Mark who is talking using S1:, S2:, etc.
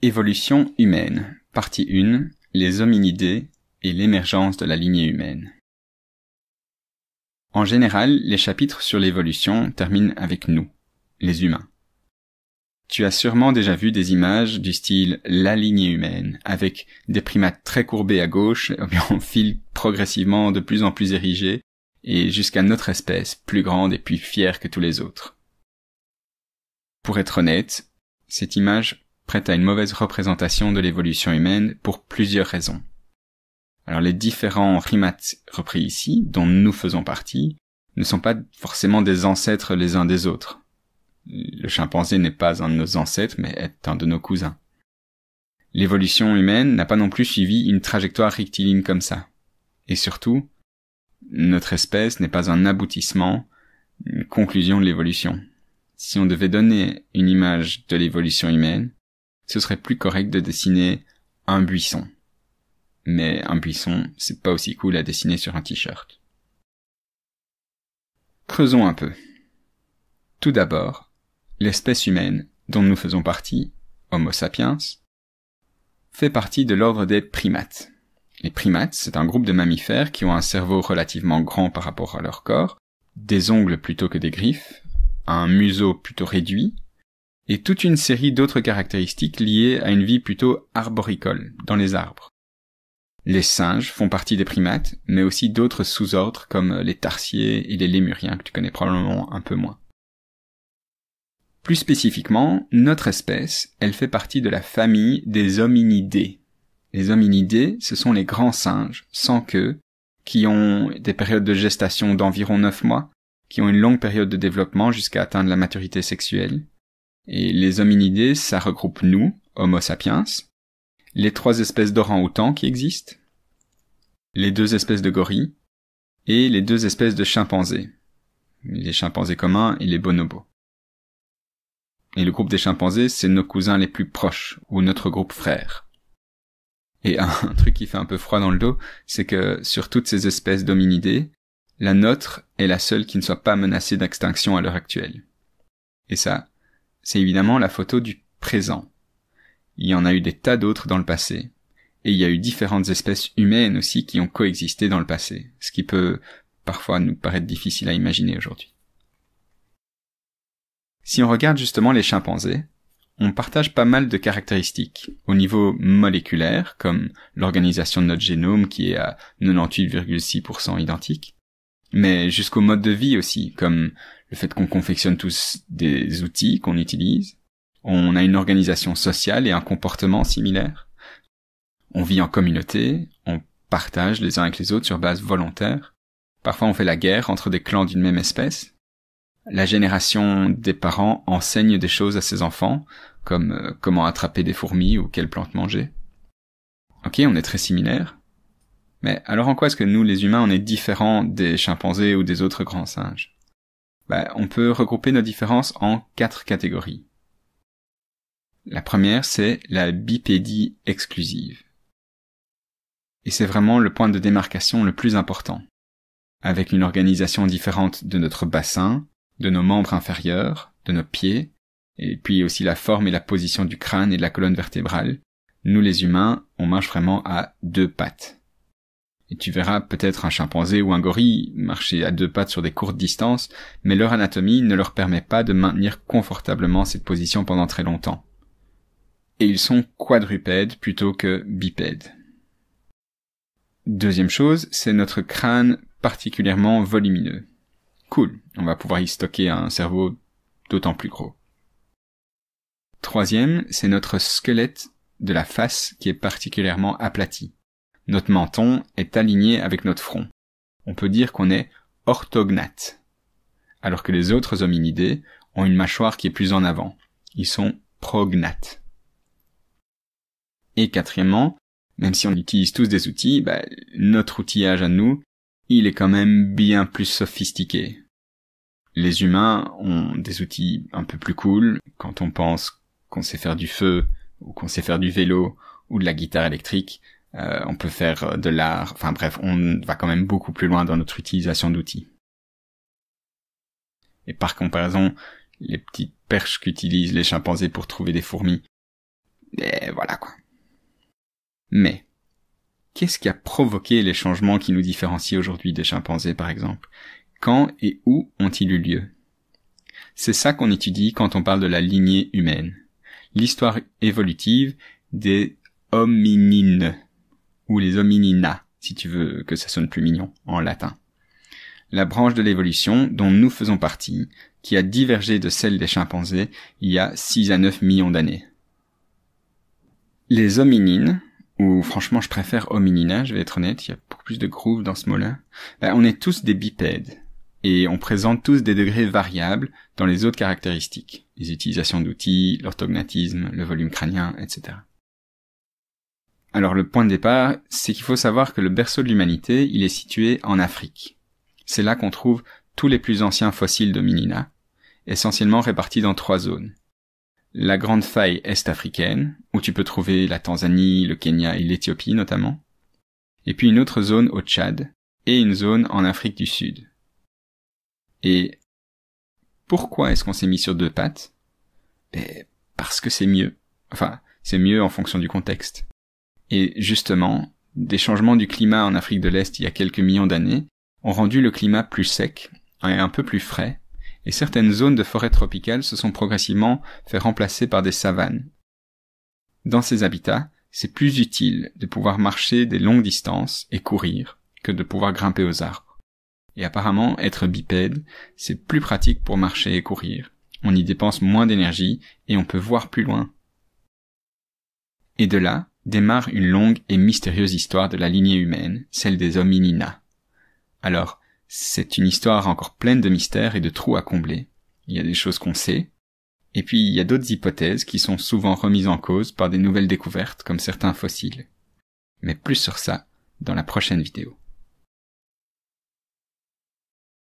S1: Évolution humaine, partie 1, les hominidés et l'émergence de la lignée humaine. En général, les chapitres sur l'évolution terminent avec nous, les humains. Tu as sûrement déjà vu des images du style la lignée humaine, avec des primates très courbés à gauche, en file progressivement de plus en plus érigés, et jusqu'à notre espèce, plus grande et plus fière que tous les autres. Pour être honnête, cette image prête à une mauvaise représentation de l'évolution humaine pour plusieurs raisons. Alors les différents primates repris ici, dont nous faisons partie, ne sont pas forcément des ancêtres les uns des autres. Le chimpanzé n'est pas un de nos ancêtres, mais est un de nos cousins. L'évolution humaine n'a pas non plus suivi une trajectoire rectiligne comme ça. Et surtout, notre espèce n'est pas un aboutissement, une conclusion de l'évolution. Si on devait donner une image de l'évolution humaine, ce serait plus correct de dessiner un buisson. Mais un buisson, c'est pas aussi cool à dessiner sur un t-shirt. Creusons un peu. Tout d'abord, l'espèce humaine, dont nous faisons partie, Homo sapiens, fait partie de l'ordre des primates. Les primates, c'est un groupe de mammifères qui ont un cerveau relativement grand par rapport à leur corps, des ongles plutôt que des griffes, un museau plutôt réduit, et toute une série d'autres caractéristiques liées à une vie plutôt arboricole, dans les arbres. Les singes font partie des primates, mais aussi d'autres sous-ordres comme les tarsiers et les lémuriens que tu connais probablement un peu moins. Plus spécifiquement, notre espèce, elle fait partie de la famille des hominidés. Les hominidés, ce sont les grands singes, sans queue, qui ont des périodes de gestation d'environ 9 mois, qui ont une longue période de développement jusqu'à atteindre la maturité sexuelle. Et les hominidés, ça regroupe nous, Homo sapiens, les 3 espèces d'orang-outans qui existent, les 2 espèces de gorilles, et les 2 espèces de chimpanzés, les chimpanzés communs et les bonobos. Et le groupe des chimpanzés, c'est nos cousins les plus proches, ou notre groupe frère. Et un truc qui fait un peu froid dans le dos, c'est que sur toutes ces espèces d'hominidés, la nôtre est la seule qui ne soit pas menacée d'extinction à l'heure actuelle. Et ça, c'est évidemment la photo du présent. Il y en a eu des tas d'autres dans le passé. Et il y a eu différentes espèces humaines aussi qui ont coexisté dans le passé, ce qui peut parfois nous paraître difficile à imaginer aujourd'hui. Si on regarde justement les chimpanzés, on partage pas mal de caractéristiques au niveau moléculaire, comme l'organisation de notre génome qui est à 98,6% identique, mais jusqu'au mode de vie aussi, comme le fait qu'on confectionne tous des outils qu'on utilise, on a une organisation sociale et un comportement similaire, on vit en communauté, on partage les uns avec les autres sur base volontaire, parfois on fait la guerre entre des clans d'une même espèce, la génération des parents enseigne des choses à ses enfants, comme comment attraper des fourmis ou quelle plante manger. Ok, on est très similaires. Mais alors en quoi est-ce que nous, les humains, on est différents des chimpanzés ou des autres grands singes? On peut regrouper nos différences en 4 catégories. La première, c'est la bipédie exclusive. Et c'est vraiment le point de démarcation le plus important. Avec une organisation différente de notre bassin, de nos membres inférieurs, de nos pieds, et puis aussi la forme et la position du crâne et de la colonne vertébrale, nous les humains, on marche vraiment à 2 pattes. Et tu verras peut-être un chimpanzé ou un gorille marcher à 2 pattes sur des courtes distances, mais leur anatomie ne leur permet pas de maintenir confortablement cette position pendant très longtemps. Et ils sont quadrupèdes plutôt que bipèdes. Deuxième chose, c'est notre crâne particulièrement volumineux. Cool, on va pouvoir y stocker un cerveau d'autant plus gros. Troisième, c'est notre squelette de la face qui est particulièrement aplati. Notre menton est aligné avec notre front. On peut dire qu'on est orthognate, alors que les autres hominidés ont une mâchoire qui est plus en avant. Ils sont prognates. Et quatrièmement, même si on utilise tous des outils, notre outillage à nous, il est quand même bien plus sophistiqué. Les humains ont des outils un peu plus cool quand on pense qu'on sait faire du feu, ou qu'on sait faire du vélo, ou de la guitare électrique, on peut faire de l'art, enfin bref, on va quand même beaucoup plus loin dans notre utilisation d'outils. Et par comparaison, les petites perches qu'utilisent les chimpanzés pour trouver des fourmis, Et voilà quoi. Mais, qu'est-ce qui a provoqué les changements qui nous différencient aujourd'hui des chimpanzés par exemple? Quand et où ont-ils eu lieu? C'est ça qu'on étudie quand on parle de la lignée humaine. L'histoire évolutive des hominines, ou les hominina, si tu veux que ça sonne plus mignon, en latin. La branche de l'évolution dont nous faisons partie, qui a divergé de celle des chimpanzés il y a 6 à 9 millions d'années. Les hominines, ou franchement je préfère hominina, je vais être honnête, il y a beaucoup plus de groove dans ce mot-là, on est tous des bipèdes, et on présente tous des degrés variables dans les autres caractéristiques, les utilisations d'outils, l'orthognatisme, le volume crânien, etc. Alors le point de départ, c'est qu'il faut savoir que le berceau de l'humanité, il est situé en Afrique. C'est là qu'on trouve tous les plus anciens fossiles d'hominina, essentiellement répartis dans 3 zones. La grande faille est-africaine, où tu peux trouver la Tanzanie, le Kenya et l'Éthiopie notamment, et puis une autre zone au Tchad, et une zone en Afrique du Sud. Et pourquoi est-ce qu'on s'est mis sur 2 pattes? Parce que c'est mieux. Enfin, c'est mieux en fonction du contexte. Et justement, des changements du climat en Afrique de l'Est il y a quelques millions d'années ont rendu le climat plus sec et un peu plus frais, et certaines zones de forêt tropicale se sont progressivement fait remplacer par des savanes. Dans ces habitats, c'est plus utile de pouvoir marcher des longues distances et courir que de pouvoir grimper aux arbres. Et apparemment, être bipède, c'est plus pratique pour marcher et courir. On y dépense moins d'énergie et on peut voir plus loin. Et de là, démarre une longue et mystérieuse histoire de la lignée humaine, celle des hominina. Alors, c'est une histoire encore pleine de mystères et de trous à combler. Il y a des choses qu'on sait, et puis il y a d'autres hypothèses qui sont souvent remises en cause par des nouvelles découvertes comme certains fossiles. Mais plus sur ça dans la prochaine vidéo.